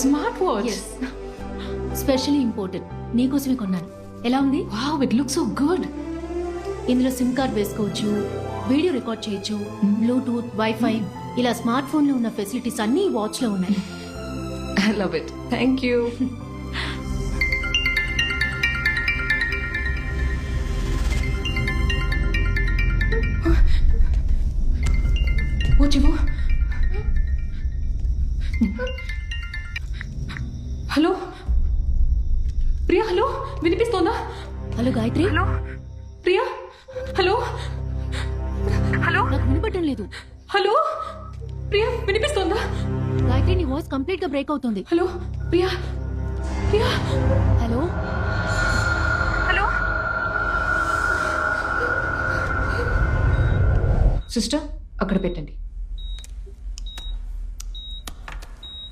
Smart watch. Specially imported, నీకోసమే కొన్నాను. ఎలా ఉంది? Wow, it looks so good. ఇందులో సిమ్ కార్డ్ వేసుకోవచ్చు, వీడియో రికార్డ్ చేయొచ్చు, బ్లూటూత్, వైఫై, ఇలా స్మార్ట్ ఫోన్ లో ఉన్న ఫెసిలిటీస్ అన్ని ఈ వాచ్ లో ఉన్నాయి. I love it. Thank you. ఓ చివు. హలో ప్రియా, హలో, వినిపిస్తోందా? Hello Gayatri. Hello Priya, hello hello నాకు వినపడటం లేదు. హలో ప్రియా, వినిపిస్తోందా? గాయత్రి, నీ వాయిస్ కంప్లీట్ గా బ్రేక్ అవుతుంది. Hello Priya, Priya, hello hello sister, అక్కడ పెట్టండి.